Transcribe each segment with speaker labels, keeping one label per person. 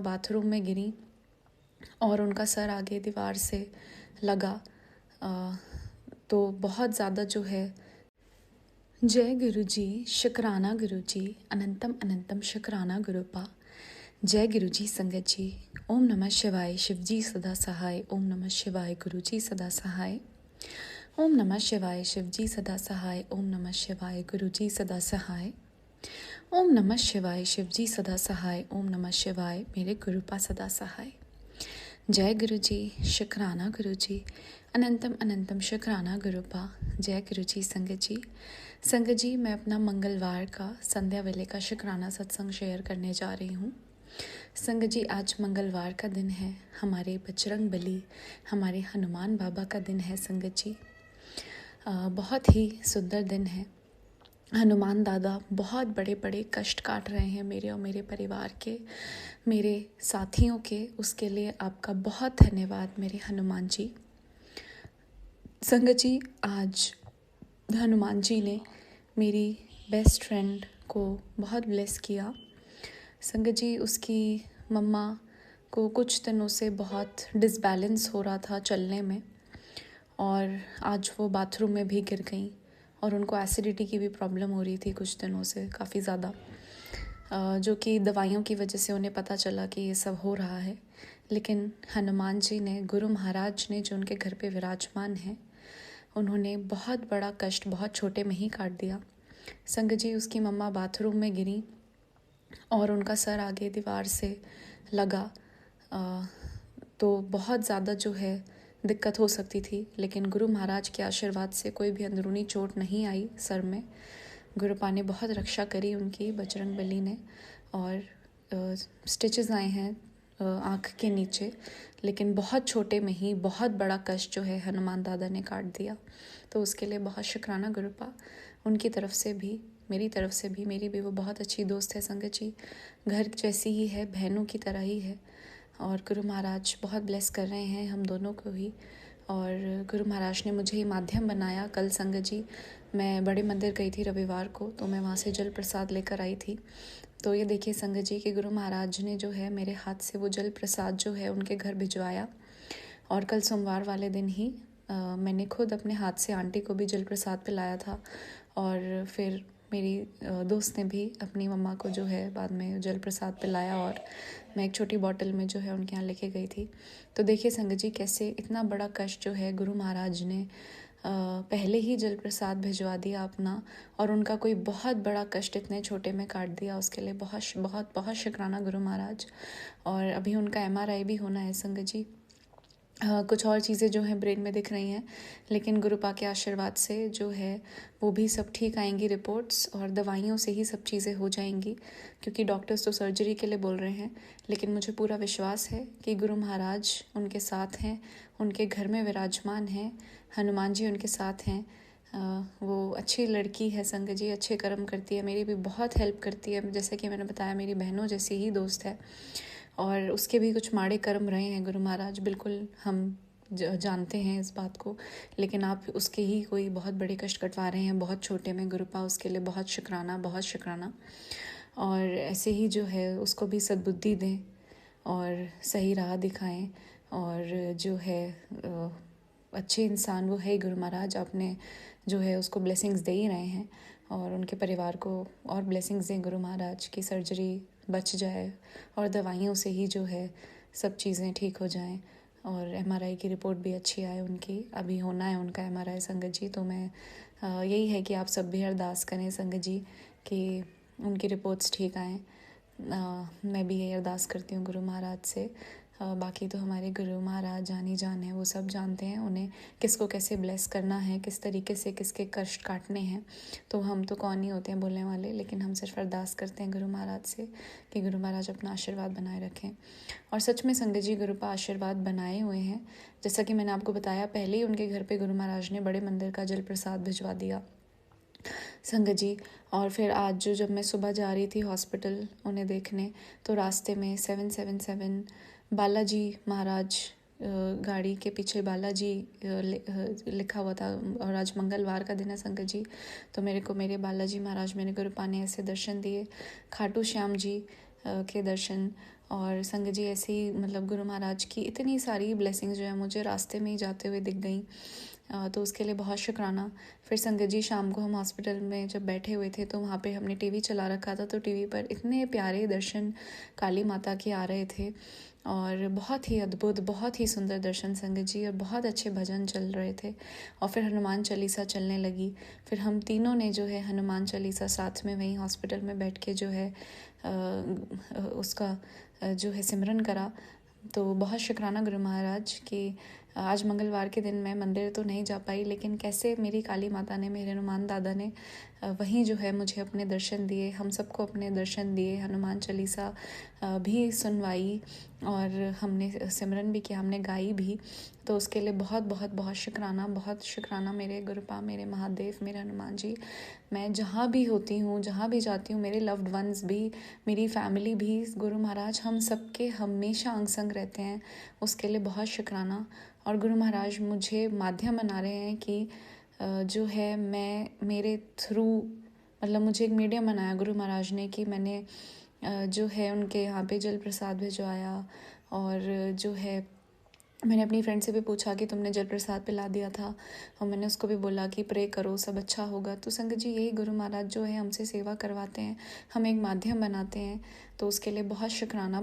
Speaker 1: Bathroom में गिरी और उनका सर आगे दीवार से लगा। तो बहुत ज़्यादा जो है। जय गुरु जी, शुक्राना गुरु जी, अनंतम अनंतम शुक्राना गुरुपा। जय गुरु जी संगत जी। ओम नमः शिवाय, शिव जी सदा सहाय। ओम नमः शिवाय, गुरु जी सदा सहाय। ओम नमः शिवाय, शिव जी सदा सहाय। ओम नमः शिवाय, गुरु जी सदा सहाय। ओम नमः शिवाय, शिव जी सदा सहाय। ओम नमः शिवाय, मेरे गुरुपा सदा सहाय। जय गुरु जी, शुक्राना गुरु जी, अनंतम अनंतम शुक्राना गुरुपा। जय गुरु जी संगत जी। संगत जी, मैं अपना मंगलवार का संध्या वेले का शुक्राना सत्संग शेयर करने जा रही हूँ। संगत जी, आज मंगलवार का दिन है, हमारे बजरंग बली, हमारे हनुमान बाबा का दिन है। संगत जी, बहुत ही सुंदर दिन है। हनुमान दादा बहुत बड़े बड़े कष्ट काट रहे हैं मेरे और मेरे परिवार के, मेरे साथियों के। उसके लिए आपका बहुत धन्यवाद मेरे हनुमान जी। संगत जी, आज हनुमान जी ने मेरी बेस्ट फ्रेंड को बहुत ब्लेस किया। संगत जी, उसकी मम्मा को कुछ दिनों से बहुत डिसबैलेंस हो रहा था चलने में, और आज वो बाथरूम में भी गिर गई और उनको एसिडिटी की भी प्रॉब्लम हो रही थी कुछ दिनों से, काफ़ी ज़्यादा, जो कि दवाइयों की वजह से उन्हें पता चला कि ये सब हो रहा है। लेकिन हनुमान जी ने, गुरु महाराज ने, जो उनके घर पे विराजमान हैं, उन्होंने बहुत बड़ा कष्ट बहुत छोटे में ही काट दिया। संगत जी, उसकी मम्मा बाथरूम में गिरी और उनका सर आगे दीवार से लगा। तो बहुत ज़्यादा जो है दिक्कत हो सकती थी, लेकिन गुरु महाराज के आशीर्वाद से कोई भी अंदरूनी चोट नहीं आई सर में। गुरुपा ने बहुत रक्षा करी उनकी, बजरंग बली ने, और स्टिचेस आए हैं आँख के नीचे, लेकिन बहुत छोटे में ही बहुत बड़ा कष्ट जो है हनुमान दादा ने काट दिया। तो उसके लिए बहुत शुक्राना गुरुपा, उनकी तरफ से भी, मेरी तरफ से भी। मेरी भी वो बहुत अच्छी दोस्त है संगत जी, घर जैसी ही है, बहनों की तरह ही है। और गुरु महाराज बहुत ब्लेस कर रहे हैं हम दोनों को ही, और गुरु महाराज ने मुझे ही माध्यम बनाया। कल संगत जी, मैं बड़े मंदिर गई थी रविवार को, तो मैं वहाँ से जल प्रसाद लेकर आई थी। तो ये देखिए संगत जी कि गुरु महाराज ने जो है मेरे हाथ से वो जल प्रसाद जो है उनके घर भिजवाया। और कल सोमवार वाले दिन ही मैंने खुद अपने हाथ से आंटी को भी जल प्रसाद पिलाया था, और फिर मेरी दोस्त ने भी अपनी मम्मा को जो है बाद में जल प्रसाद पिलाया, और मैं एक छोटी बॉटल में जो है उनके यहाँ लेके गई थी। तो देखिए संगत जी, कैसे इतना बड़ा कष्ट जो है गुरु महाराज ने पहले ही जल प्रसाद भिजवा दिया अपना, और उनका कोई बहुत बड़ा कष्ट इतने छोटे में काट दिया। उसके लिए बहुत बहुत बहुत शुक्राना गुरु महाराज। और अभी उनका MRI भी होना है संगत जी। कुछ और चीज़ें जो हैं ब्रेन में दिख रही हैं, लेकिन गुरुपा के आशीर्वाद से जो है वो भी सब ठीक आएंगी रिपोर्ट्स, और दवाइयों से ही सब चीज़ें हो जाएंगी, क्योंकि डॉक्टर्स तो सर्जरी के लिए बोल रहे हैं। लेकिन मुझे पूरा विश्वास है कि गुरु महाराज उनके साथ हैं, उनके घर में विराजमान हैं, हनुमान जी उनके साथ हैं। वो अच्छी लड़की है संगत जी, अच्छे कर्म करती है, मेरी भी बहुत हेल्प करती है। जैसे कि मैंने बताया, मेरी बहनों जैसी ही दोस्त है, और उसके भी कुछ माड़े कर्म रहे हैं गुरु महाराज, बिल्कुल हम जानते हैं इस बात को। लेकिन आप उसके ही कोई बहुत बड़े कष्ट कटवा रहे हैं बहुत छोटे में। गुरुपा, उसके लिए बहुत शुक्राना, बहुत शुक्राना। और ऐसे ही जो है उसको भी सद्बुद्धि दें और सही राह दिखाएं, और जो है अच्छे इंसान वो है गुरु महाराज। आपने जो है उसको ब्लेसिंग्स दे ही रहे हैं, और उनके परिवार को और ब्लेसिंग्स दें गुरु महाराज की सर्जरी बच जाए, और दवाइयों से ही जो है सब चीज़ें ठीक हो जाएं, और MRI की रिपोर्ट भी अच्छी आए उनकी। अभी होना है उनका MRI संगत जी। तो मैं यही है कि आप सब भी अरदास करें संगत जी कि उनकी रिपोर्ट्स ठीक आएँ। मैं भी यही अरदास करती हूँ गुरु महाराज से। बाकी तो हमारे गुरु महाराज जानी जान है, वो सब जानते हैं उन्हें किसको कैसे ब्लेस करना है, किस तरीके से किसके कष्ट काटने हैं। तो हम तो कौन ही होते हैं बोलने वाले, लेकिन हम सिर्फ अरदास करते हैं गुरु महाराज से कि गुरु महाराज अपना आशीर्वाद बनाए रखें। और सच में संगत जी, गुरुपा आशीर्वाद बनाए हुए हैं। जैसा कि मैंने आपको बताया, पहले ही उनके घर पे गुरु महाराज ने बड़े मंदिर का जल प्रसाद भिजवा दिया संगत जी। और फिर आज जब मैं सुबह जा रही थी हॉस्पिटल उन्हें देखने, तो रास्ते में 777 बालाजी महाराज, गाड़ी के पीछे बालाजी लिखा हुआ था, और आज मंगलवार का दिन है संगत जी। तो मेरे को मेरे बालाजी महाराज, मेरे गुरुपा ने ऐसे दर्शन दिए, खाटू श्याम जी के दर्शन, और संगत जी ऐसे ही मतलब गुरु महाराज की इतनी सारी ब्लेसिंग्स जो है मुझे रास्ते में ही जाते हुए दिख गई, तो उसके लिए बहुत शुक्राना। फिर संगत जी शाम को हम हॉस्पिटल में जब बैठे हुए थे तो वहाँ पे हमने टीवी चला रखा था, तो टीवी पर इतने प्यारे दर्शन काली माता के आ रहे थे और बहुत ही अद्भुत, बहुत ही सुंदर दर्शन संगत जी, और बहुत अच्छे भजन चल रहे थे। और फिर हनुमान चालीसा चलने लगी। फिर हम तीनों ने जो है हनुमान चालीसा साथ में वहीं हॉस्पिटल में बैठ के जो है उसका जो है सिमरन करा। तो बहुत शुक्राना गुरु महाराज कि आज मंगलवार के दिन मैं मंदिर तो नहीं जा पाई, लेकिन कैसे मेरी काली माता ने, मेरे हनुमान दादा ने वहीं जो है मुझे अपने दर्शन दिए, हम सबको अपने दर्शन दिए, हनुमान चालीसा भी सुनवाई और हमने सिमरन भी किया, हमने गाई भी। तो उसके लिए बहुत बहुत बहुत शुक्राना, बहुत शुक्राना मेरे गुरुपा, मेरे महादेव, मेरे हनुमान जी। मैं जहाँ भी होती हूँ, जहाँ भी जाती हूँ, मेरे लव्ड वंस भी, मेरी फैमिली भी, गुरु महाराज हम सबके हमेशा अंग संग रहते हैं, उसके लिए बहुत शुक्राना। और गुरु महाराज मुझे माध्यम बना रहे हैं कि जो है मैं मेरे थ्रू, मतलब मुझे एक मीडियम बनाया गुरु महाराज ने कि मैंने जो है उनके यहाँ पे जल प्रसाद भिजवाया। और जो है मैंने अपनी फ्रेंड से भी पूछा कि तुमने जल प्रसाद पिला दिया था, और मैंने उसको भी बोला कि प्रे करो सब अच्छा होगा। तो संगत जी यही गुरु महाराज जो है हमसे सेवा करवाते हैं, हम एक माध्यम बनाते हैं, तो उसके लिए बहुत शुक्राना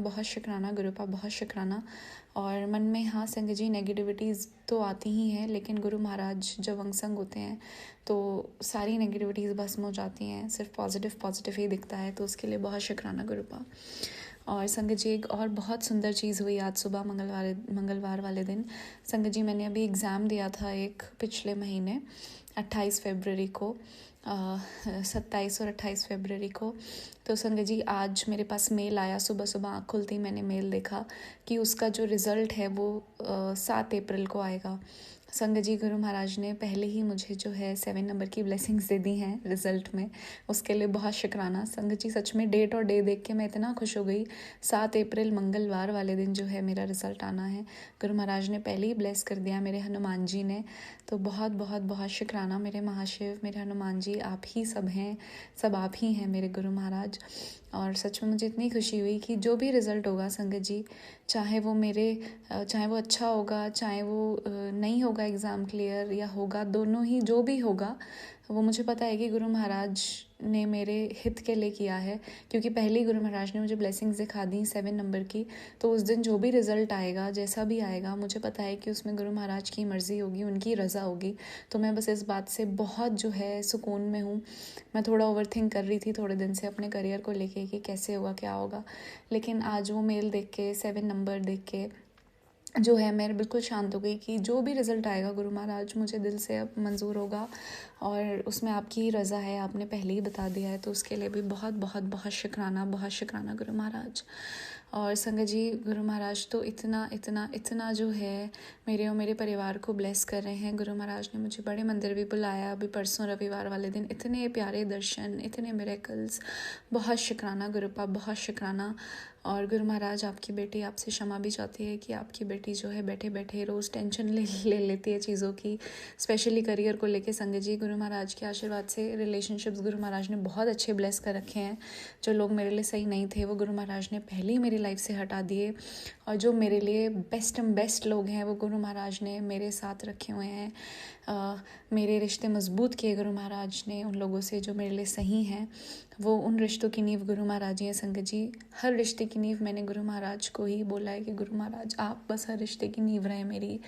Speaker 1: गुरुपा, बहुत शुक्राना। और मन में हाँ संगत जी नेगेटिविटीज़ तो आती ही हैं, लेकिन गुरु महाराज जब अंगसंग होते हैं तो सारी नेगेटिविटीज़ भस्म हो जाती हैं, सिर्फ पॉजिटिव ही दिखता है, तो उसके लिए बहुत शुक्राना गुरुपा। और संगत जी एक और बहुत सुंदर चीज़ हुई आज सुबह मंगलवार वाले दिन। संगत जी मैंने अभी एग्ज़ाम दिया था एक पिछले महीने 28 फरवरी को, 27 और 28 फरवरी को। तो संगत जी आज मेरे पास मेल आया, सुबह सुबह आँख खुलते ही मैंने मेल देखा कि उसका जो रिज़ल्ट है वो 7 अप्रैल को आएगा। संगत जी गुरु महाराज ने पहले ही मुझे जो है 7 नंबर की ब्लेसिंग्स दे दी हैं रिज़ल्ट में, उसके लिए बहुत शुक्राना। संगत जी सच में डेट और डे देख के मैं इतना खुश हो गई। 7 अप्रैल मंगलवार वाले दिन जो है मेरा रिज़ल्ट आना है, गुरु महाराज ने पहले ही ब्लेस कर दिया, मेरे हनुमान जी ने। तो बहुत बहुत बहुत शुक्राना मेरे महाशिव, मेरे हनुमान जी, आप ही सब हैं, सब आप ही हैं मेरे गुरु महाराज। और सच में मुझे इतनी खुशी हुई कि जो भी रिज़ल्ट होगा संगत जी, चाहे वो अच्छा होगा, चाहे वो नहीं होगा एग्ज़ाम क्लियर, या होगा, दोनों ही जो भी होगा, वो मुझे पता है कि गुरु महाराज ने मेरे हित के लिए किया है, क्योंकि पहले ही गुरु महाराज ने मुझे ब्लेसिंग्स दिखा दी 7 नंबर की। तो उस दिन जो भी रिज़ल्ट आएगा, जैसा भी आएगा, मुझे पता है कि उसमें गुरु महाराज की मर्ज़ी होगी, उनकी रज़ा होगी। तो मैं बस इस बात से बहुत जो है सुकून में हूँ। मैं थोड़ा ओवरथिंक कर रही थी थोड़े दिन से अपने करियर को लेके कि कैसे होगा, क्या होगा, लेकिन आज वो मेल देख के, 7 नंबर देख के जो है मैं बिल्कुल शांत हो गई कि जो भी रिज़ल्ट आएगा गुरु महाराज मुझे दिल से अब मंजूर होगा, और उसमें आपकी ही रज़ा है, आपने पहले ही बता दिया है। तो उसके लिए भी बहुत बहुत बहुत शुक्राना गुरु महाराज। और संगत जी गुरु महाराज तो इतना जो है मेरे और मेरे परिवार को ब्लेस कर रहे हैं। गुरु महाराज ने मुझे बड़े मंदिर भी बुलाया अभी परसों रविवार वाले दिन, इतने प्यारे दर्शन, इतने मिरेकल्स, बहुत शुक्राना गुरुपा, बहुत शुक्राना। और गुरु महाराज आपकी बेटी आपसे क्षमा भी चाहती है कि आपकी बेटी जो है बैठे बैठे रोज़ टेंशन ले लेती है चीज़ों की, स्पेशली करियर को लेके। संगत जी गुरु महाराज के आशीर्वाद से रिलेशनशिप्स गुरु महाराज ने बहुत अच्छे ब्लेस कर रखे हैं। जो लोग मेरे लिए सही नहीं थे वो गुरु महाराज ने पहले ही मेरी लाइफ से हटा दिए, और जो मेरे लिए बेस्ट लोग हैं वो गुरु महाराज ने मेरे साथ रखे हुए हैं। मेरे रिश्ते मजबूत किए गुरु महाराज ने उन लोगों से जो मेरे लिए सही हैं। वो उन रिश्तों की नींव गुरु महाराज ही हैं संगत जी। हर रिश्ते की नींव मैंने गुरु महाराज को ही बोला है कि गुरु महाराज आप बस हर रिश्ते की नींव रहें मेरी,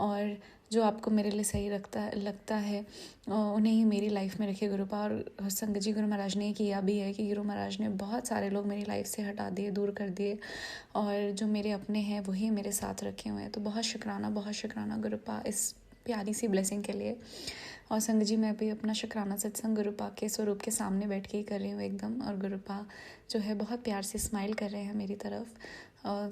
Speaker 1: और जो आपको मेरे लिए सही लगता है उन्हें ही मेरी लाइफ में रखिए गुरुपा। और संगत जी गुरु महाराज ने किया भी है कि गुरु महाराज ने बहुत सारे लोग मेरी लाइफ से हटा दिए, दूर कर दिए, और जो मेरे अपने हैं वही मेरे साथ रखे हुए हैं। तो बहुत शुक्राना गुरुपा इस प्यारी सी ब्लेसिंग के लिए। और संगत जी मैं भी अपना शुक्राना सत्संग गुरुपा के स्वरूप के सामने बैठ के ही कर रही हूँ एकदम, और गुरुपा जो है बहुत प्यार से स्माइल कर रहे हैं मेरी तरफ।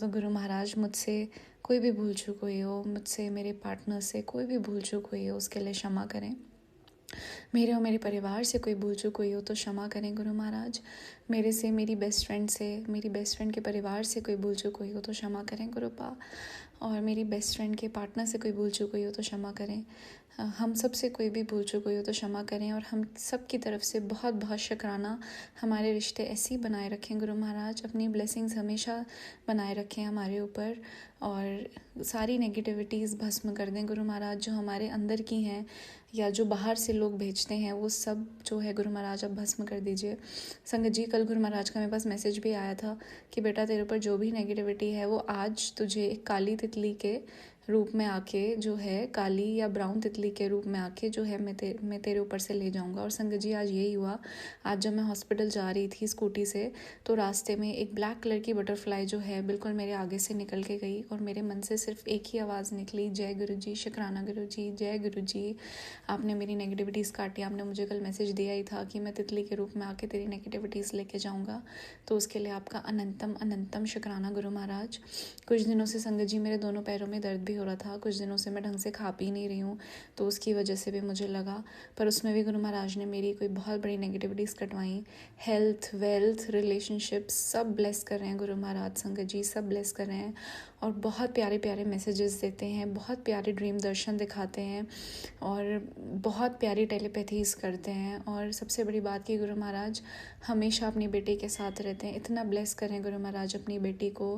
Speaker 1: तो गुरु महाराज मुझसे कोई भी भूल चूक हुई हो, मुझसे मेरे पार्टनर से कोई भी भूल चूक हुई हो उसके लिए क्षमा करें। मेरे और मेरे परिवार से कोई भूल चूक हुई हो तो क्षमा करें गुरु महाराज। मेरे से, मेरी बेस्ट फ्रेंड के परिवार से कोई भूल चूक हुई हो तो क्षमा करें गुरुपा। और मेरी बेस्ट फ्रेंड के पार्टनर से कोई भूल चूक हुई हो तो क्षमा करें। हम सब से कोई भी भूल चूक हुई हो तो क्षमा करें, और हम सब की तरफ से बहुत बहुत शुक्राना। हमारे रिश्ते ऐसे ही बनाए रखें गुरु महाराज, अपनी ब्लेसिंग्स हमेशा बनाए रखें हमारे ऊपर, और सारी नेगेटिविटीज़ भस्म कर दें गुरु महाराज, जो हमारे अंदर की हैं या जो बाहर से लोग भेजते हैं, वो सब जो है गुरु महाराज अब भस्म कर दीजिए। संगत जी, कल गुरु महाराज का मेरे पास मैसेज भी आया था कि बेटा तेरे ऊपर जो भी नेगेटिविटी है वो आज तुझे एक काली तितली के रूप में आके जो है, काली या ब्राउन तितली के रूप में आके जो है, मैं तेरे ऊपर से ले जाऊंगा। और संगत जी, आज यही हुआ। आज जब मैं हॉस्पिटल जा रही थी स्कूटी से, तो रास्ते में एक ब्लैक कलर की बटरफ्लाई जो है बिल्कुल मेरे आगे से निकल के गई, और मेरे मन से सिर्फ एक ही आवाज़ निकली, जय गुरु जी, शुक्राना गुरु जी, जय गुरु जी। आपने मेरी नेगेटिविटीज़ काटी। आपने मुझे कल मैसेज दिया ही था कि मैं तितली के रूप में आके तेरी नेगेटिविटीज़ लेके जाऊँगा, तो उसके लिए आपका अनंतम अनंतम शुक्राना गुरु महाराज। कुछ दिनों से संगत जी मेरे दोनों पैरों में दर्द भी हो रहा था, कुछ दिनों से मैं ढंग से खा पी नहीं रही हूँ, तो उसकी वजह से भी मुझे लगा, पर उसमें भी गुरु महाराज ने मेरी कोई बहुत बड़ी नेगेटिविटीज़ कटवाई। हेल्थ, वेल्थ, रिलेशनशिप सब ब्लेस कर रहे हैं गुरु महाराज, संगत जी सब ब्लेस कर रहे हैं, और बहुत प्यारे प्यारे मैसेजेस देते हैं, बहुत प्यारे ड्रीम दर्शन दिखाते हैं, और बहुत प्यारी टेलीपैथीज़ करते हैं। और सबसे बड़ी बात कि गुरु महाराज हमेशा अपनी बेटी के साथ रहते हैं। इतना ब्लेस करें गुरु महाराज अपनी बेटी को।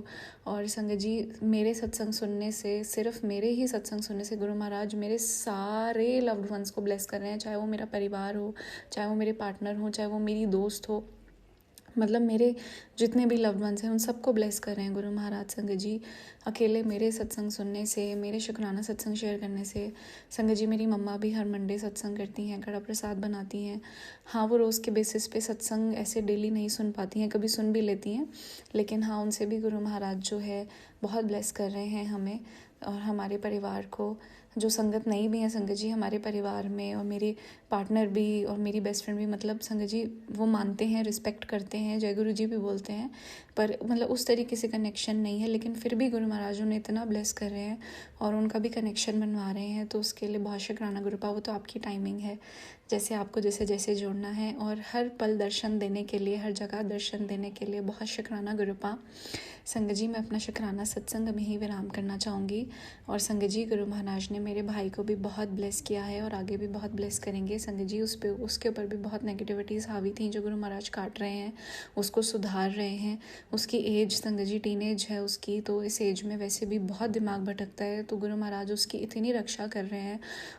Speaker 1: और संगत जी, मेरे सत्संग सुनने से, सिर्फ मेरे ही सत्संग सुनने से गुरु महाराज मेरे सारे लव्ड वंस को ब्लेस कर रहे हैं, चाहे वो मेरा परिवार हो, चाहे वो मेरे पार्टनर हो, चाहे वो मेरी दोस्त हो, मतलब मेरे जितने भी लव्ड वंस हैं उन सबको ब्लेस कर रहे हैं गुरु महाराज। संगत जी, अकेले मेरे सत्संग सुनने से, मेरे शुक्राना सत्संग शेयर करने से, संगत जी मेरी मम्मा भी हर मंडे सत्संग करती हैं, कड़ा प्रसाद बनाती हैं। हाँ, वो रोज़ के बेसिस पे सत्संग ऐसे डेली नहीं सुन पाती हैं, कभी सुन भी लेती हैं, लेकिन हाँ, उनसे भी गुरु महाराज जो है बहुत ब्लेस कर रहे हैं हमें और हमारे परिवार को। जो संगत नहीं भी है संगत जी हमारे परिवार में, और मेरे पार्टनर भी और मेरी बेस्ट फ्रेंड भी, मतलब संगत जी वो मानते हैं, रिस्पेक्ट करते हैं, जय गुरु जी भी बोलते हैं, पर मतलब उस तरीके से कनेक्शन नहीं है, लेकिन फिर भी गुरु महाराज उन्हें इतना ब्लेस कर रहे हैं और उनका भी कनेक्शन बनवा रहे हैं, तो उसके लिए बहुत शुक्राना गुरुपा। वो तो आपकी टाइमिंग है, जैसे आपको जैसे जैसे जोड़ना है, और हर पल दर्शन देने के लिए, हर जगह दर्शन देने के लिए बहुत शुक्राना गुरुपा। संगत जी, मैं अपना शुक्राना सत्संग में ही विराम करना चाहूँगी। और संगत जी, गुरु महाराज ने मेरे भाई को भी बहुत ब्लेस किया है और आगे भी बहुत ब्लेस करेंगे। संगत जी, उसके ऊपर भी बहुत नेगेटिविटीज़ हावी थी जो गुरु महाराज काट रहे हैं, उसको सुधार रहे हैं। उसकी एज संगत जी टीनेज है उसकी, तो इस एज में वैसे भी बहुत दिमाग भटकता है, तो गुरु महाराज उसकी इतनी रक्षा कर रहे हैं,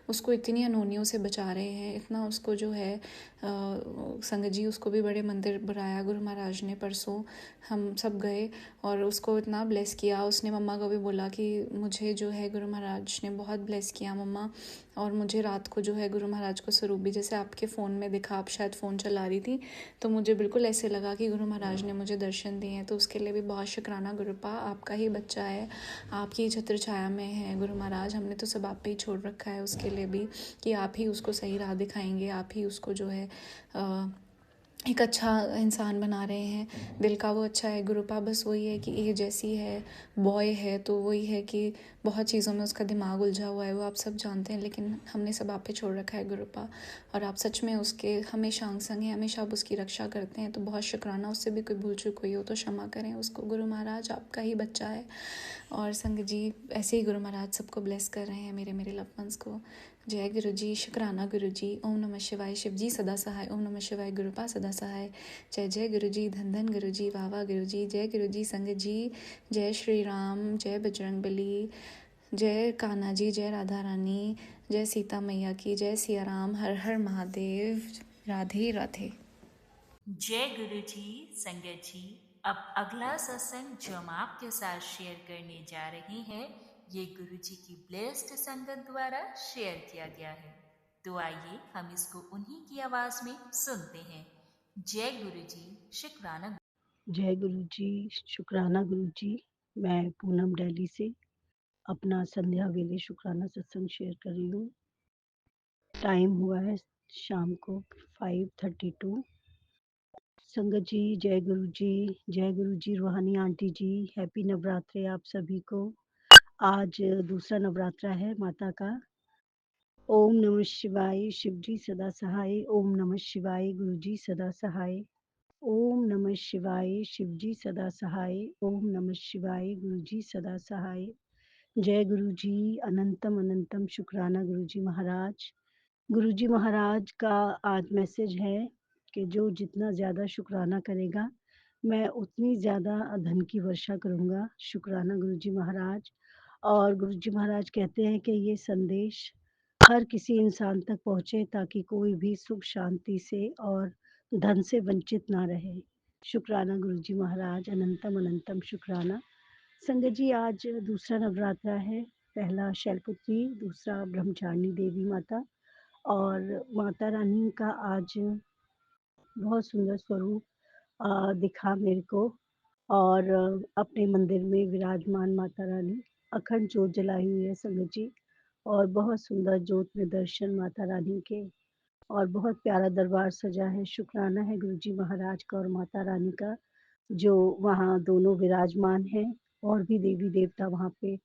Speaker 1: उसको इतनी अनहोनियों से बचा रहे हैं, इतना उसको जो है संगत जी उसको भी बड़े मंदिर बुलाया गुरु महाराज ने। परसों हम सब गए और उसको इतना ब्लेस किया। उसने मम्मा को भी बोला कि मुझे जो है गुरु महाराज ने बहुत ब्लेस किया मम्मा, और मुझे रात को जो है गुरु महाराज को स्वरूप भी जैसे आपके फ़ोन में दिखा, आप शायद फ़ोन चला रही थी, तो मुझे बिल्कुल ऐसे लगा कि गुरु महाराज ने मुझे दर्शन दिए हैं, तो उसके लिए भी बहुत शुक्राना गुरुपा। आपका ही बच्चा है, आपकी छत्र छाया में है गुरु महाराज, हमने तो सब आप पे ही छोड़ रखा है उसके लिए भी, कि आप ही उसको सही राह दिखाएंगे, आप ही उसको जो है एक अच्छा इंसान बना रहे हैं। दिल का वो अच्छा है गुरुपा, बस वही है कि एज ऐसी है, बॉय है, तो वही है कि बहुत चीज़ों में उसका दिमाग उलझा हुआ है, वो आप सब जानते हैं, लेकिन हमने सब आप पे छोड़ रखा है गुरुपा, और आप सच में उसके हमेशा अंग संग हैं, हमेशा आप उसकी रक्षा करते हैं, तो बहुत शुक्राना। उससे भी कोई भूल चूक हुई हो तो क्षमा करें उसको गुरु महाराज, आपका ही बच्चा है। और संगत जी, ऐसे ही गुरु महाराज सबको ब्लेस कर रहे हैं, मेरे मेरे लव वंस को। जय गुरु जी, शुक्राना गुरु जी, ओम नमः शिवाय, शिव जी सदा सहाय, ओम नमः शिवाय, गुरुपा सदा सहाय। जय जय गुरु जी, धन धन गुरु जी, वाह वाह गुरु जी, जय गुरु जी। संगत जी, जय श्री राम, जय बजरंग बली, जय कान्हा जी, जय राधा रानी, जय सीता मैया की, जय सिया राम, हर हर महादेव, राधे राधे।
Speaker 2: जय गुरु जी। संगत जी, अब अगला सत्संग जो हम आपके साथ शेयर करने जा रहे हैं, ये गुरु जी की ब्लेस्ड संगत द्वारा शेयर किया गया है, तो आइए हम इसको उन्हीं की आवाज में सुनते हैं। जय गुरु जी, शुक्राना।
Speaker 3: जय गुरु जी, शुक्राना गुरु जी। मैं पूनम दिल्ली से अपना संध्या वेले शुक्राना सत्संग शेयर कर रही हूँ। टाइम हुआ है शाम को 5:32। संगत जी, जय गुरु जी, जय गुरु जी। रूहानी आंटी जी, हैप्पी नवरात्रे आप सभी को। आज दूसरा नवरात्रा है माता का। ओम नमः शिवाय, शिव जी सदा सहाय, ओम नमः शिवाय, गुरु जी सदा सहाय, ओम नमः शिवाय, शिव जी सदा सहाय, ओम नमः शिवाय, गुरु जी सदा सहाय। जय गुरु जी, अनंतम अनंतम शुक्राना गुरु जी महाराज। गुरु जी महाराज का आज मैसेज है कि जो जितना ज़्यादा शुक्राना करेगा, मैं उतनी ज़्यादा धन की वर्षा करूँगा। शुक्राना गुरु जी महाराज। और गुरु जी महाराज कहते हैं कि ये संदेश हर किसी इंसान तक पहुँचे ताकि कोई भी सुख शांति से और धन से वंचित ना रहे। शुक्राना गुरु जी महाराज, अनंतम अनंतम शुक्राना। संगत जी, आज दूसरा नवरात्रा है। पहला शैलपुत्री, दूसरा ब्रह्मचारिणी देवी माता। और माता रानी का आज बहुत सुंदर स्वरूप दिखा मेरे को। और अपने मंदिर में विराजमान माता रानी अखंड जोत जलाई हुई है संगत जी। और बहुत सुंदर जोत में दर्शन माता रानी के। और बहुत प्यारा दरबार सजा है। शुक्राना है गुरु जी महाराज का और माता रानी का, जो वहाँ दोनों विराजमान हैं। और भी देवी देवता वहाँ पे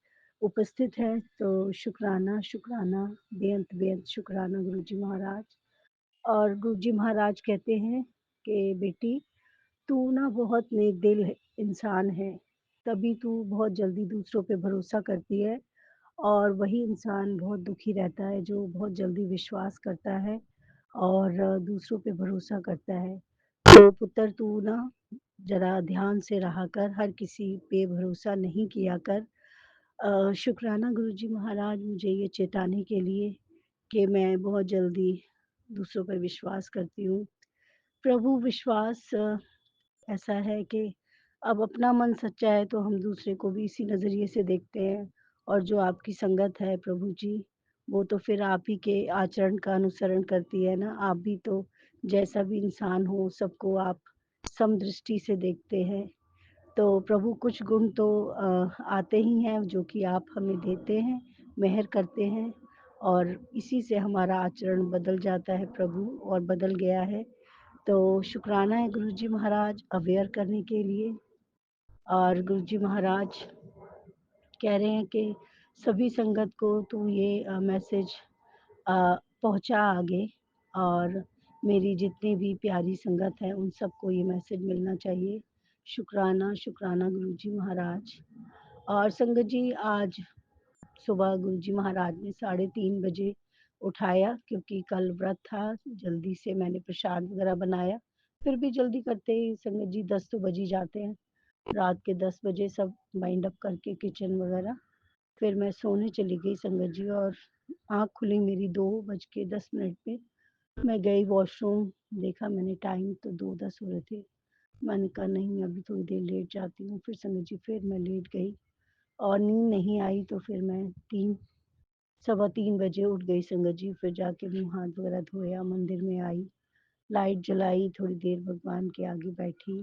Speaker 3: उपस्थित है। तो शुक्राना शुक्राना, बेअंत बेअंत शुक्राना गुरु जी महाराज। और गुरु जी महाराज कहते हैं कि बेटी, तू ना बहुत नेक दिल इंसान है, तभी तू बहुत जल्दी दूसरों पे भरोसा करती है। और वही इंसान बहुत दुखी रहता है जो बहुत जल्दी विश्वास करता है और दूसरों पे भरोसा करता है। तो पुत्र, तू ना ज़रा ध्यान से रहा कर, हर किसी पे भरोसा नहीं किया कर। शुक्राना गुरुजी महाराज मुझे ये चेताने के लिए कि मैं बहुत जल्दी दूसरों पर विश्वास करती हूँ। प्रभु, विश्वास ऐसा है कि अब अपना मन सच्चा है तो हम दूसरे को भी इसी नज़रिए से देखते हैं। और जो आपकी संगत है प्रभु जी, वो तो फिर आप ही के आचरण का अनुसरण करती है ना। आप भी तो जैसा भी इंसान हो, सबको आप समदृष्टि से देखते हैं। तो प्रभु, कुछ गुण तो आते ही हैं जो कि आप हमें देते हैं, मेहर करते हैं। और इसी से हमारा आचरण बदल जाता है प्रभु, और बदल गया है। तो शुक्राना है गुरुजी महाराज अवेयर करने के लिए। और गुरुजी महाराज कह रहे हैं कि सभी संगत को तू ये मैसेज पहुंचा आगे। और मेरी जितनी भी प्यारी संगत है उन सबको ये मैसेज मिलना चाहिए। शुक्राना शुक्राना गुरुजी महाराज। और संगत जी, आज सुबह गुरुजी महाराज ने 3:30 बजे उठाया, क्योंकि कल व्रत था। जल्दी से मैंने प्रसाद वगैरह बनाया। फिर भी जल्दी करते ही संगत जी 10 तो बज ही जाते हैं। रात के 10 बजे सब वाइंड अप करके किचन वगैरह फिर मैं सोने चली गई संगत जी। और आँख खुली मेरी 2:10 पे। मैं गई वॉशरूम, देखा मैंने टाइम तो 2:10 हो रहे थे। मैंने कहा नहीं, अभी थोड़ी देर लेट जाती हूँ। फिर संगत जी फिर मैं लेट गई और नींद नहीं आई। तो फिर मैं 3 सवा 3 बजे उठ गई संगत जी। फिर जाके मुँह हाथ वगैरह धोया, मंदिर में आई, लाइट जलाई, थोड़ी देर भगवान के आगे बैठी,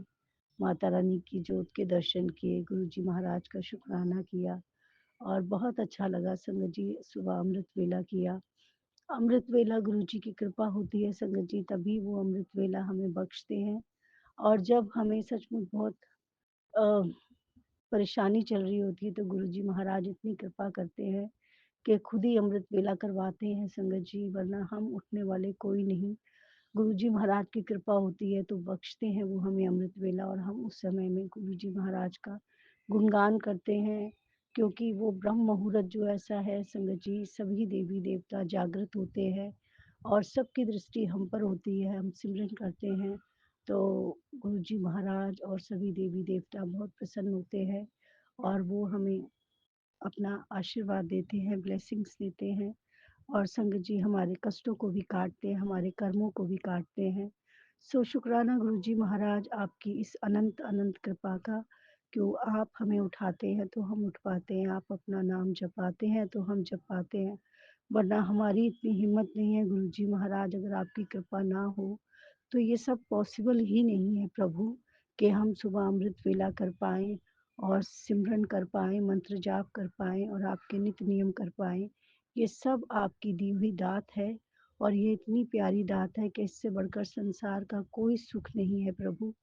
Speaker 3: माता रानी की जोत के दर्शन किए, गुरु जी महाराज का शुक्राना किया। और बहुत अच्छा लगा संगत जी। सुबह अमृत वेला किया। अमृत वेला गुरु जी की कृपा होती है संगत जी, तभी वो अमृत वेला हमें बख्शते हैं। और जब हमें सचमुच बहुत अ, परेशानी चल रही होती है तो गुरु जी महाराज इतनी कृपा करते हैं कि खुद ही अमृत वेला करवाते हैं संगत जी, वरना हम उठने वाले कोई नहीं। गुरुजी महाराज की कृपा होती है तो बख्शते हैं वो हमें अमृत वेला। और हम उस समय में गुरुजी महाराज का गुणगान करते हैं, क्योंकि वो ब्रह्म मुहूर्त जो ऐसा है संगत जी, सभी देवी देवता जागृत होते हैं और सबकी दृष्टि हम पर होती है। हम सिमरन करते हैं तो गुरुजी महाराज और सभी देवी देवता बहुत प्रसन्न होते हैं और वो हमें अपना आशीर्वाद देते हैं, ब्लेसिंग्स देते हैं। और संगत जी हमारे कष्टों को भी काटते हैं, हमारे कर्मों को भी काटते हैं। सो शुक्राना गुरुजी महाराज आपकी इस अनंत अनंत कृपा का, क्यों आप हमें उठाते हैं तो हम उठ पाते हैं, आप अपना नाम जपाते हैं तो हम जप पाते हैं। वरना हमारी इतनी हिम्मत नहीं है गुरुजी महाराज, अगर आपकी कृपा ना हो तो ये सब पॉसिबल ही नहीं है प्रभु, कि हम सुबह अमृत वेला कर पाएँ और सिमरन कर पाएँ, मंत्र जाप कर पाएँ और आपके नित्य नियम कर पाएँ। ये सब आपकी दी हुई दात है। और ये इतनी प्यारी दात है कि इससे बढ़कर संसार का कोई सुख नहीं है प्रभु।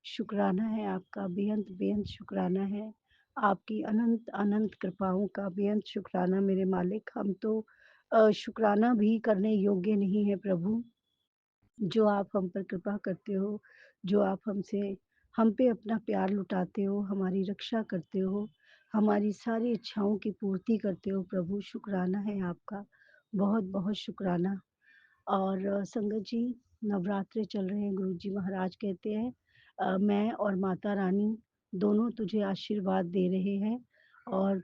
Speaker 3: शुक्राना है आपका, बेअंत बेअंत शुक्राना है। आपकी अनंत अनंत कृपाओं का बेअंत शुक्राना मेरे मालिक। हम तो शुक्राना भी करने योग्य नहीं है प्रभु। जो आप हम पर कृपा करते हो, जो आप हम पे अपना प्यार लुटाते हो, हमारी रक्षा करते हो, हमारी सारी इच्छाओं की पूर्ति करते हो प्रभु, शुक्राना है आपका, बहुत-बहुत शुक्राना। और संगत जी, नवरात्रे चल रहे हैं, गुरु जी महाराज कहते हैं मैं और माता रानी दोनों तुझे आशीर्वाद दे रहे हैं और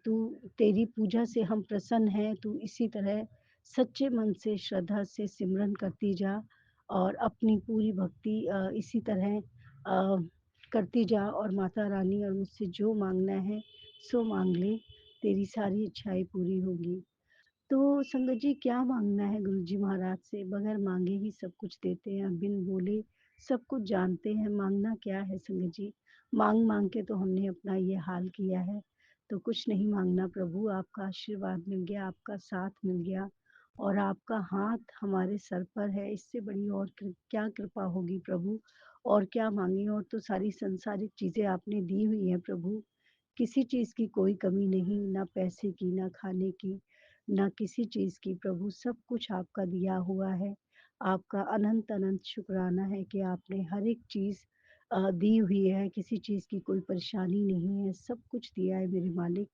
Speaker 3: तेरी पूजा से हम प्रसन्न हैं। तू इसी तरह सच्चे मन से, श्रद्धा से सिमरन करती जा और अपनी पूरी भक्ति इसी तरह करती जा और माता रानी और मुझसे जो माँगना है सो माँग ले, तेरी सारी इच्छाएँ पूरी होंगी। तो संगत जी, क्या माँगना है गुरुजी महाराज से? बगैर माँगे ही सब कुछ देते हैं, बिन बोले सब कुछ जानते हैं, माँगना क्या है संगत जी? माँग-माँग के तो हमने अपना ये हाल किया है, तो कुछ नहीं माँगना प्रभु, आपका आशीर्वाद मिल गया, आपका साथ मिल गया और आपका हाथ हमारे सर पर है, इससे बड़ी और क्या कृपा होगी प्रभु? और क्या माँगे? और तो सारी संसारिक चीज़ें आपने दी हुई हैं प्रभु, किसी चीज़ की कोई कमी नहीं, ना पैसे की, ना खाने की, ना किसी चीज़ की प्रभु, सब कुछ आपका दिया हुआ है। आपका अनंत-अनंत शुक्राना है कि आपने हर एक चीज़ दी हुई है, किसी चीज़ की कोई परेशानी नहीं है, सब कुछ दिया है मेरे मालिक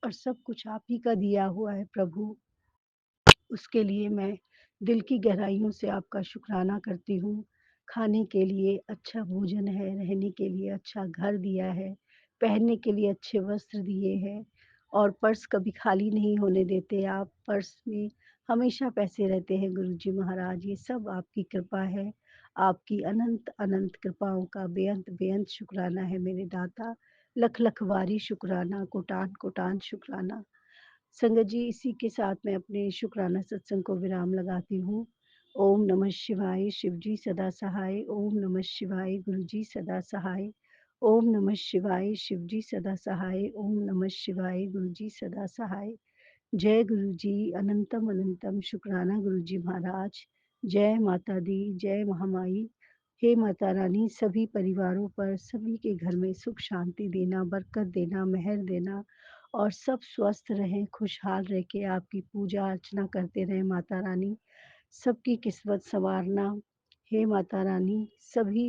Speaker 3: और सब कुछ आप ही का दिया हुआ है प्रभु। उसके लिए मैं दिल की गहराइयों से आपका शुक्राना करती हूँ। खाने के लिए अच्छा भोजन है, रहने के लिए अच्छा घर दिया है, पहनने के लिए अच्छे वस्त्र दिए हैं और पर्स कभी खाली नहीं होने देते आप। पर्स में हमेशा पैसे रहते हैं गुरुजी महाराज, ये सब आपकी कृपा है। आपकी अनंत-अनंत कृपाओं का बेअंत-बेअंत शुक्राना है मेरे दाता। लख-लख वारी शुक्राना, कोटान-कोटान शुक्राना। संगत जी, इसी के साथ मैं अपने शुक्राना सत्संग को विराम लगाती हूँ। ओम नमः शिवाय, शिव जी सदा सहाय। ओम नमः शिवाय, गुरु जी सदा सहाय। ओम नमः शिवाय, शिव जी सदा सहाय। ओम नमः शिवाय, गुरु जी सदा सहाय। जय गुरु जी, अनंतम अनंतम शुक्राना गुरु जी महाराज। जय माता दी, जय महामाई। हे माता रानी, सभी परिवारों पर, सभी के घर में सुख शांति देना, बरकत देना, मेहर देना और सब स्वस्थ रहें, खुशहाल रह के आपकी पूजा अर्चना करते रहें माता रानी। सबकी किस्मत संवारना। हे माता रानी, सभी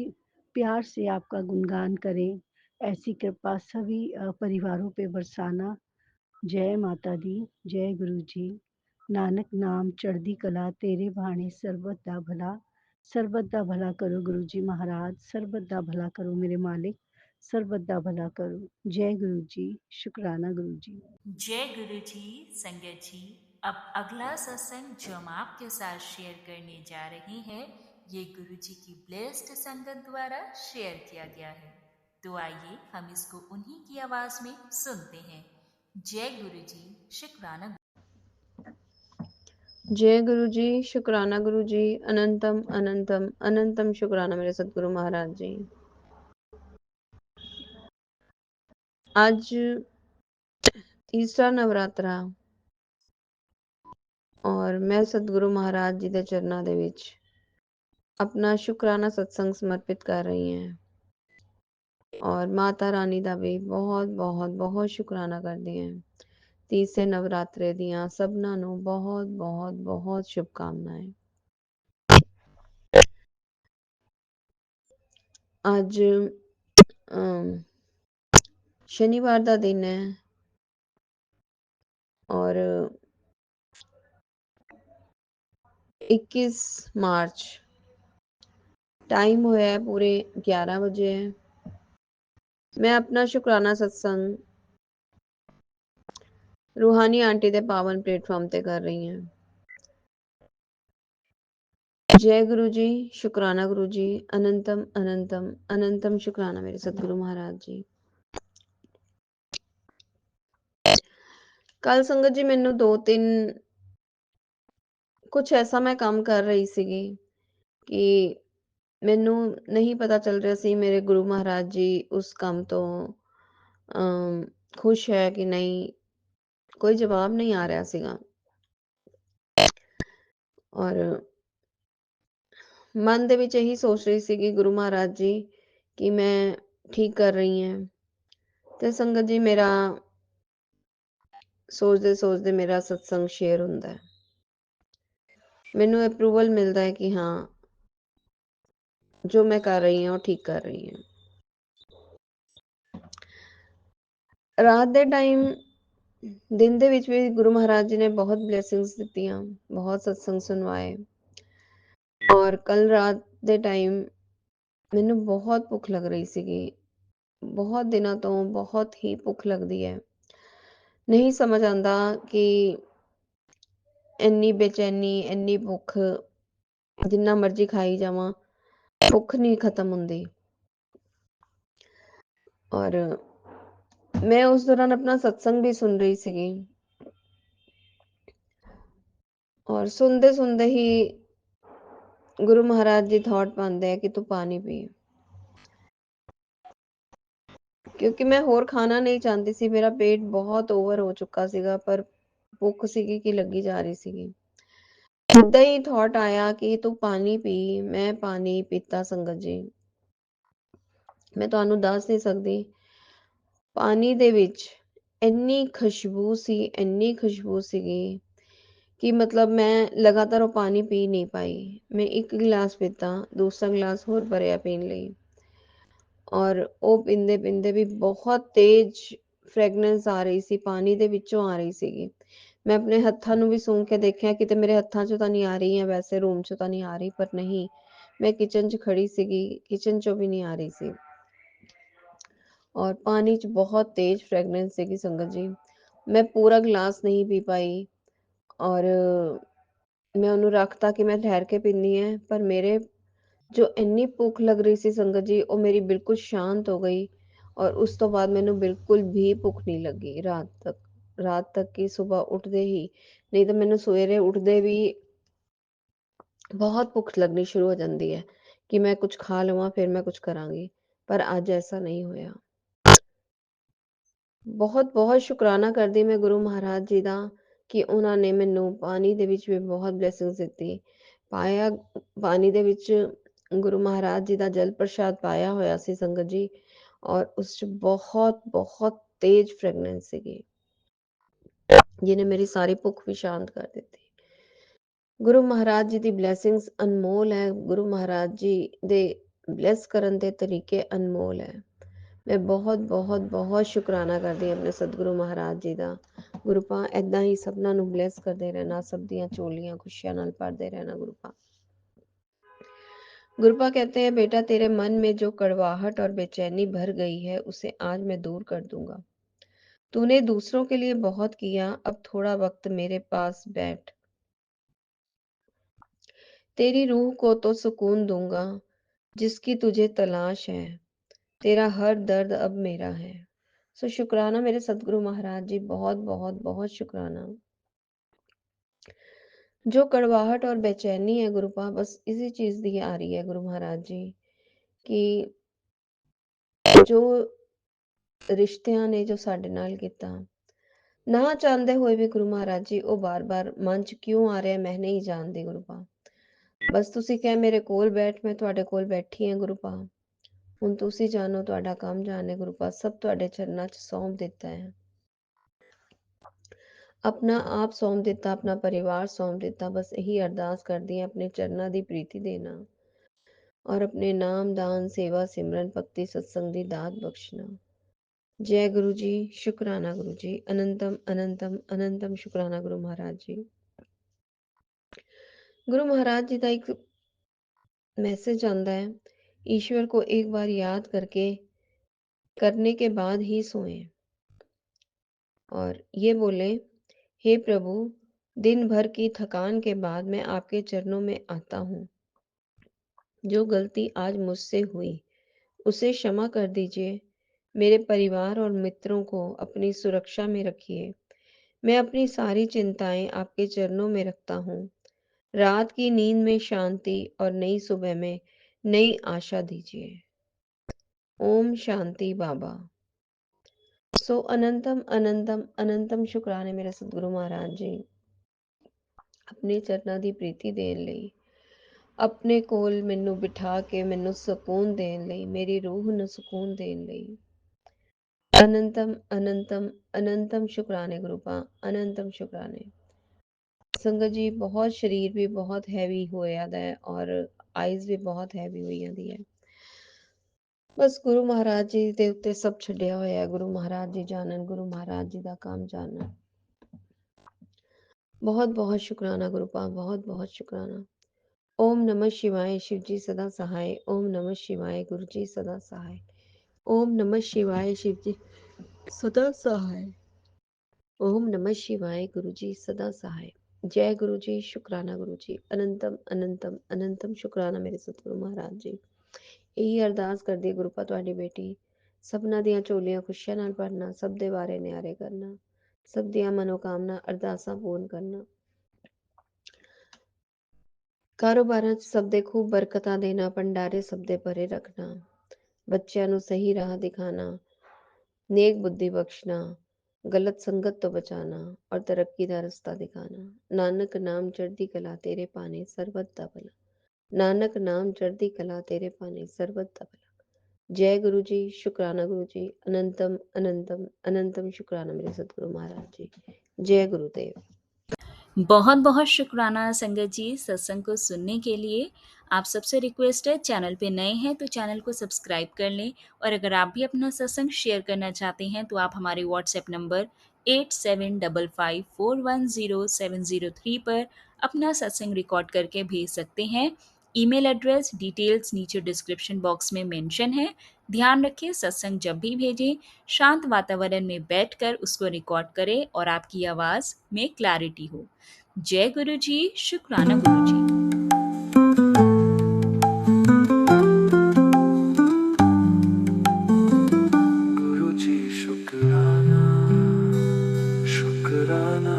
Speaker 3: प्यार से आपका गुणगान करें। ऐसी कृपा सभी परिवारों पे बरसाना। जय माता दी, जय गुरु जी। नानक नाम चढ़दी कला, तेरे भाणे सरबत दा भला। सरबत दा भला करो गुरु जी महाराज, सरबत दा भला करो मेरे मालिक, सरबत दा भला करो। जय गुरु जी, शुक्राना गुरु जी।
Speaker 2: जय गुरु जी। संगत जी, अब अगला सत्संग जो हम आपके साथ शेयर करने जा रहे हैं, ये गुरु जी की ब्लेस्ड संगत द्वारा शेयर किया गया है। तो आइए हम इसको उन्हीं की आवाज में सुनते हैं। जय गुरु जी, शुक्राना।
Speaker 4: जय गुरु जी, शुक्राना गुरु जी, अनंतम अनंतम अनंतम शुक्राना मेरे सतगुरु महाराज जी। आज तीसरा नवरात्रा और मैं सतगुरु महाराज जी ਦੇ ਚਰਨਾਂ ਦੇ ਵਿੱਚ अपना शुक्राना सत्संग समर्पित कर रही हैं और माता रानी ਦਾ ਵੀ ਬਹੁਤ ਬਹੁਤ ਬਹੁਤ शुक्राना करदी हैं। तीसरे नवरात्रे ਦੀਆਂ ਸਭਨਾਂ ਨੂੰ ਬਹੁਤ ਬਹੁਤ ਬਹੁਤ शुभकामनाएं। ਅੱਜ शनिवार ਦਾ दिन है और 21 मार्च टाइम होया है पूरे 11 बजे है। मैं अपना शुक्राना सत्संग रूहानी आंटी दे पावन प्लेटफॉर्म ते कर रही हैं। जय गुरु जी, शुक्राना गुरु जी, अनंतम अनंतम अनंतम शुक्राना मेरे सतगुरु महाराज जी। कल संगत जी मैनू 2-3 कुछ ऐसा मैं काम कर रही सीगी कि मैनू नहीं पता चल रहा सी मेरे गुरु महाराज जी उस काम तो खुश है कि नहीं, कोई जवाब नहीं आ रहा सीगा और मन ਦੇ ਵਿੱਚ ਇਹੀ ਸੋਚ ਰਹੀ ਸੀ ਕਿ ਗੁਰੂ ਮਹਾਰਾਜ ਜੀ ਕਿ ਮੈਂ ਠੀਕ ਕਰ ਰਹੀ ਹਾਂ ਤੇ ਸੰਗਤ ਜੀ ਮੇਰਾ ਸੋਚਦੇ ਸੋਚਦੇ ਮੇਰਾ ਸਤਸੰਗ ਸ਼ੇਅਰ ਹੁੰਦਾ ਹੈ। ਮੈਨੂੰ ਅਪਰੂਵਲ ਮਿਲਦਾ ਹੈ ਕਿ ਹਾਂ ਜੋ ਮੈਂ ਕਰ ਰਹੀ ਹਾਂ ਉਹ ਠੀਕ ਕਰ ਰਹੀ ਹਾਂ। ਰਾਤ ਦੇ ਟਾਈਮ ਦਿਨ ਦੇ ਵਿੱਚ ਵੀ ਗੁਰੂ ਮਹਾਰਾਜ ਜੀ ਨੇ ਬਹੁਤ ਬਲੇਸਿੰਗਸ ਦਿੱਤੀਆਂ, ਬਹੁਤ ਸਤਸੰਗ ਸੁਣਵਾਏ। ਔਰ ਕੱਲ ਰਾਤ ਦੇ ਟਾਈਮ ਮੈਨੂੰ ਬਹੁਤ ਭੁੱਖ ਲੱਗ ਰਹੀ ਸੀਗੀ, ਬਹੁਤ ਦਿਨਾਂ ਤੋਂ ਬਹੁਤ ਹੀ ਭੁੱਖ ਲੱਗਦੀ ਹੈ। ਨਹੀਂ ਸਮਝ ਆਉਂਦਾ ਕਿ ਇੰਨੀ ਬੇਚੈਨੀ, ਇੰਨੀ ਭੁੱਖ, ਜਿੰਨਾ ਮਰਜ਼ੀ ਖਾਈ ਜਾਵਾਂ, ਭੁੱਖ ਨਹੀਂ ਖਤਮ ਹੁੰਦੀ। ਔਰ ਮੈਂ ਉਸ ਦੌਰਾਨ ਆਪਣਾ ਸਤਸੰਗ ਵੀ ਸੁਣ ਰਹੀ ਸੀਗੀ, ਔਰ ਸੁਣਦੇ ਸੁਣਦੇ ਹੀ ਗੁਰੂ ਮਹਾਰਾਜ ਜੀ ਥਾਟ ਪਾਉਂਦੇ ਆ ਕਿ ਤੂੰ ਪਾਣੀ ਪੀ, ਕਿਉਂਕਿ ਮੈਂ ਹੋਰ ਖਾਣਾ ਨਹੀਂ ਚਾਹੁੰਦੀ ਸੀ। ਮੇਰਾ ਪੇਟ ਬਹੁਤ ਓਵਰ ਹੋ ਚੁੱਕਾ ਸੀਗਾ, ਪਰ ਭੁੱਖ ਸੀਗੀ ਕਿ ਲੱਗੀ ਜਾ ਰਹੀ ਸੀਗੀ। ਏਦਾਂ ਹੀ ਥਾਟ ਆਇਆ ਕਿ ਤੂੰ ਪਾਣੀ ਪੀ। ਮੈਂ ਪਾਣੀ ਪੀਤਾ ਸੰਗਤ ਜੀ, ਮੈਂ ਤੁਹਾਨੂੰ ਦੱਸ ਨਹੀਂ ਸਕਦੀ। ਪਾਣੀ ਦੇ ਵਿੱਚ ਇੰਨੀ ਖੁਸ਼ਬੂ ਸੀ, ਇੰਨੀ ਖੁਸ਼ਬੂ ਸੀਗੀ ਕਿ ਮਤਲਬ ਮੈਂ ਲਗਾਤਾਰ ਉਹ ਪਾਣੀ ਪੀ ਨਹੀਂ ਪਾਈ। ਮੈਂ ਇੱਕ ਗਿਲਾਸ ਪੀਤਾ, ਦੂਸਰਾ ਗਿਲਾਸ ਹੋਰ ਭਰਿਆ ਪੀਣ ਲਈ, ਔਰ ਉਹ ਪੀਂਦੇ ਪੀਂਦੇ ਵੀ ਬਹੁਤ ਤੇਜ਼ ਫ੍ਰੈਗਨੈਂਸ ਆ ਰਹੀ ਸੀ, ਪਾਣੀ ਦੇ ਵਿੱਚੋਂ ਆ ਰਹੀ ਸੀਗੀ। ਮੈਂ ਆਪਣੇ ਹੱਥਾਂ ਨੂੰ ਵੀ ਸੂੰਘ ਕੇ ਦੇਖਿਆ, ਕਿਤੇ ਮੇਰੇ ਹੱਥਾਂ 'ਚੋਂ ਤਾਂ ਨਹੀਂ ਆ ਰਹੀ ਹੈ, ਵੈਸੇ ਰੂਮ 'ਚੋਂ ਤਾਂ ਨਹੀਂ ਆ ਰਹੀ, ਪਰ ਨਹੀਂ, ਮੈਂ ਕਿਚਨ 'ਚ ਖੜੀ ਸੀਗੀ, ਕਿਚਨ 'ਚੋਂ ਵੀ ਨਹੀਂ ਆ ਰਹੀ ਸੀ। ਔਰ ਪਾਣੀ 'ਚ ਬਹੁਤ ਤੇਜ਼ ਫ੍ਰੈਗਨੈਂਸ ਸੀਗੀ ਸੰਗਤ ਜੀ। ਮੈਂ ਪੂਰਾ ਗਲਾਸ ਨਹੀਂ ਪੀ ਪਾਈ, ਔਰ ਮੈਂ ਉਹਨੂੰ ਰੱਖਤਾ ਕਿ ਮੈਂ ਠਹਿਰ ਕੇ ਪੀਣੀ ਹੈ। ਪਰ ਮੇਰੇ ਜੋ ਇੰਨੀ ਭੁੱਖ ਲੱਗ ਰਹੀ ਸੀ ਸੰਗਤ ਜੀ, ਉਹ ਮੇਰੀ ਬਿਲਕੁਲ ਸ਼ਾਂਤ ਹੋ ਗਈ, ਔਰ ਉਸ ਤੋਂ ਬਾਅਦ ਮੈਨੂੰ ਬਿਲਕੁਲ ਵੀ ਭੁੱਖ ਨਹੀਂ ਲੱਗੀ ਰਾਤ ਤੱਕ ਕਿ ਸਵੇਰ ਉੱਠਦੇ ਹੀ, ਨਹੀਂ ਤਾਂ ਮੈਨੂੰ ਸਵੇਰੇ ਉੱਠਦੇ ਵੀ ਬਹੁਤ ਭੁੱਖ ਲੱਗਣੀ ਸ਼ੁਰੂ ਹੋ ਜਾਂਦੀ ਹੈ ਕਿ ਮੈਂ ਕੁਝ ਖਾ ਲਵਾਂ ਫਿਰ ਮੈਂ ਕੁਝ ਕਰਾਂਗੀ, ਪਰ ਅੱਜ ਐਸਾ ਨਹੀਂ ਹੋਇਆ। ਬਹੁਤ ਬਹੁਤ ਸ਼ੁਕਰਾਨਾ ਕਰਦੀ ਮੈਂ ਗੁਰੂ ਮਹਾਰਾਜ ਜੀ ਦਾ ਕਿ ਉਹਨਾਂ ਨੇ ਮੈਨੂੰ ਪਾਣੀ ਦੇ ਵਿੱਚ ਵੀ ਬਹੁਤ ਬਲੇਸਿੰਗਸ ਦਿੱਤੀ। ਪਾਣੀ ਦੇ ਵਿੱਚ ਗੁਰੂ ਮਹਾਰਾਜ ਜੀ ਦਾ ਜਲ ਪ੍ਰਸ਼ਾਦ ਪਾਇਆ ਹੋਇਆ ਸੀ ਸੰਗਤ ਜੀ, ਔਰ ਉਸ 'ਚ ਬਹੁਤ ਬਹੁਤ ਤੇਜ਼ ਫ੍ਰੈਗਨੈਂਸ ਸੀਗੀ, ਜਿਹਨੇ ਮੇਰੀ ਸਾਰੀ ਭੁੱਖ ਵੀ ਸ਼ਾਂਤ ਕਰ ਦਿੱਤੀ। ਗੁਰੂ ਮਹਾਰਾਜ ਜੀ ਦੀ ਬਲੇਸਿੰਗਸ ਅਨਮੋਲ ਹੈ। ਗੁਰੂ ਮਹਾਰਾਜ ਜੀ ਦੇ ਬਲੈਸ ਕਰਨ ਦੇ ਤਰੀਕੇ ਅਨਮੋਲ ਹੈ। ਮੈਂ ਬਹੁਤ ਬਹੁਤ ਬਹੁਤ ਸ਼ੁਕਰਾਨਾ ਕਰਦੀ ਹਾਂ ਆਪਣੇ ਸਤਿਗੁਰੂ ਮਹਾਰਾਜ ਜੀ ਦਾ। ਗੁਰੂ ਪਾ ਏਦਾਂ ਹੀ ਸਭਨਾਂ ਨੂੰ ਬਲੈਸ ਕਰਦੇ ਰਹਿਣਾ, ਸਭ ਦੀਆਂ ਝੋਲੀਆਂ ਖੁਸ਼ੀਆਂ ਨਾਲ ਭਰਦੇ ਰਹਿਣਾ ਗੁਰੂ ਪਾ। गुरुपा कहते हैं, बेटा तेरे मन में जो कड़वाहट और बेचैनी भर गई है उसे आज मैं दूर कर दूंगा। तूने दूसरों के लिए बहुत किया, अब थोड़ा वक्त मेरे पास बैठ, तेरी रूह को तो सुकून दूंगा जिसकी तुझे तलाश है, तेरा हर दर्द अब मेरा है। सो शुक्राना मेरे सतगुरु महाराज जी, बहुत बहुत बहुत शुक्राना। जो कड़वाहट और बेचैनी है गुरुपा, बस इसी चीज की आ रही है गुरु महाराज जी कि जो ਰਿਸ਼ਤਿਆਂ ਨੇ ਜੋ ਸਾਡੇ ਨਾਲ ਕੀਤਾ, ਨਾ ਚਾਹੁੰਦੇ ਹੋਏ ਵੀ ਗੁਰੂ ਮਹਾਰਾਜ ਜੀ, ਉਹ ਬਾਰ-ਬਾਰ ਮਨ 'ਚ ਕਿਉਂ ਆ ਰਿਹਾ ਮੈਂ ਨਹੀਂ ਜਾਣਦੀ ਗੁਰੂ ਪਾ। ਬਸ ਤੁਸੀਂ ਕਹਿ ਮੇਰੇ ਕੋਲ ਬੈਠ, ਮੈਂ ਤੁਹਾਡੇ ਕੋਲ ਬੈਠੀ ਹਾਂ ਗੁਰੂ ਪਾ। ਹੁਣ ਤੁਸੀਂ ਜਾਣੋ, ਤੁਹਾਡਾ ਕੰਮ ਜਾਣੇ ਗੁਰੂ ਪਾ, ਸਭ ਤੁਹਾਡੇ ਚਰਨਾਂ 'ਚ ਸੌਂਪ ਦਿੱਤਾ ਹੈ। ਆਪਣਾ ਆਪ ਸੌਂਪ ਦਿੱਤਾ, ਆਪਣਾ ਪਰਿਵਾਰ ਸੌਂਪ ਦਿੱਤਾ। ਬਸ ਇਹੀ ਅਰਦਾਸ ਕਰਦੀ ਹਾਂ, ਆਪਣੇ ਚਰਨਾਂ ਦੀ ਪ੍ਰੀਤੀ ਦੇਣਾ ਔਰ ਆਪਣੇ ਨਾਮ ਦਾਨ ਸੇਵਾ ਸਿਮਰਨ ਭਗਤੀ ਸਤਸੰਗ ਦੀ ਦਾਤ ਬਖਸ਼ਣਾ। जय गुरु जी, शुक्राना गुरु जी, अनंतम अनंतम अनंतम शुक्राना गुरु महाराज जी। गुरु महाराज जी का एक मैसेज आता है, ईश्वर को एक बार याद करने के बाद ही सोएं, और ये बोले, हे प्रभु, दिन भर की थकान के बाद मैं आपके चरणों में आता हूँ। जो गलती आज मुझसे हुई उसे क्षमा कर दीजिए। मेरे परिवार और मित्रों को अपनी सुरक्षा में रखिए। मैं अपनी सारी चिंताएं आपके चरणों में रखता हूँ। रात की नींद में शांति और नई सुबह में नई आशा दीजिए। ओम शांति बाबा। सो अनंतम अनंतम अनंतम शुक्राने मेरे सतगुरु महाराज जी, अपने चरਨਾਂ ਦੀ ਪ੍ਰੀਤੀ ਦੇਣ ਲਈ, ਆਪਣੇ ਕੋਲ ਮੈਨੂੰ ਬਿਠਾ ਕੇ ਮੈਨੂੰ ਸਕੂਨ ਦੇਣ ਲਈ, ਮੇਰੀ ਰੂਹ ਨੂੰ ਸਕੂਨ ਦੇਣ ਲਈ। अनंतम अनंतम अनंतम शुक्राने गुरु पा, अनंतम शुक्राने। संगत जी, बहुत शरीर भी बहुत हैवी हो जाता है और आइज भी बहुत हैवी हो जाती है। ਬਸ ਗੁਰੂ ਮਹਾਰਾਜ ਜੀ ਦੇ ਉੱਤੇ ਸਭ ਛੱਡਿਆ ਹੋਇਆ ਹੈ। ਗੁਰੂ ਮਹਾਰਾਜ ਜੀ ਜਾਣਨ, ਗੁਰੂ ਮਹਾਰਾਜ ਜੀ ਦਾ ਕੰਮ ਜਾਣਨ। बहुत बहुत शुक्राना गुरुपा, बहुत बहुत शुक्राना। ओम नमः शिवाय, शिव जी सदा सहाय। ओम नमः शिवाय, गुरु जी सदा सहाय। ओम नमः शिवाय, शिव जी सदा सहाय। ओम नमः शिवाय, गुरु जी सदा सहाय। जय गुरु जी, शुक्राना गुरु जी, अनंतम अनंतम अनंतम शुक्राना मेरे सतगुरु महाराज जी। ਇਹੀ ਅਰਦਾਸ ਕਰਦੀ ਗੁਰੂਪਾ ਤੁਹਾਡੀ ਬੇਟੀ, ਸਭਨਾਂ ਦੀਆਂ ਝੋਲੀਆਂ ਖੁਸ਼ੀਆਂ ਨਾਲ ਭਰਨਾ, ਸਭ ਦੇ ਬਾਰੇ ਨਿਆਰੇ ਕਰਨਾ, ਸਭ ਦੀਆਂ ਮਨੋਕਾਮਨਾ ਅਰਦਾਸਾਂ ਪੂਰਨ ਕਰਨਾ, ਕਾਰੋਬਾਰਾਂ 'ਚ ਸਭ ਦੇ ਖੂਬ ਬਰਕਤਾਂ ਦੇਣਾ, ਭੰਡਾਰੇ ਸਭ ਦੇ ਭਰੇ ਰੱਖਣਾ, ਬੱਚਿਆਂ ਨੂੰ ਸਹੀ ਰਾਹ ਦਿਖਾਣਾ, ਨੇਕ ਬੁੱਧੀ ਬਖਸ਼ਣਾ, ਗਲਤ ਸੰਗਤ ਤੋਂ ਬਚਾਣਾ ਔਰ ਤਰੱਕੀ ਦਾ ਰਸਤਾ ਦਿਖਾਣਾ। ਨਾਨਕ ਨਾਮ ਚੜ੍ਹਦੀ ਕਲਾ ਤੇਰੇ ਭਾਣੇ, ਸਰਬਤ ਦਾ ਭਲਾ। ਨਾਨਕ ਨਾਮ ਚੜ੍ਹਦੀ ਕਲਾ ਤੇਰੇ ਭਾਣੇ, ਸਰਬਤ ਦਾ ਭਲਾ। जय गुरु जी, शुक्राना गुरु जी, अनंतम अनंतम अनंतम शुक्राना मेरे सतगुरु महाराज जी। जय गुरुदेव।
Speaker 2: बहुत बहुत शुक्राना संगत जी सत्संग को सुनने के लिए। आप सबसे रिक्वेस्ट है, चैनल पे नए हैं तो चैनल को सब्सक्राइब कर लें, और अगर आप भी अपना सत्संग शेयर करना चाहते हैं तो आप हमारे व्हाट्सएप नंबर 8755410703 पर अपना सत्संग रिकॉर्ड करके भेज सकते हैं। ईमेल एड्रेस डिटेल्स नीचे डिस्क्रिप्शन बॉक्स में मेंशन है। ध्यान रखें, सत्संग जब भी भेजें शांत वातावरण में बैठकर उसको रिकॉर्ड करें और आपकी आवाज़ में क्लैरिटी हो। जय गुरु जी, शुक्राना गुरु जी।
Speaker 5: गुरु जी शुक्राना, शुक्राना।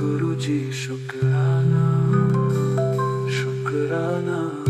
Speaker 5: गुरु जी शुक्राना, शुक्राना।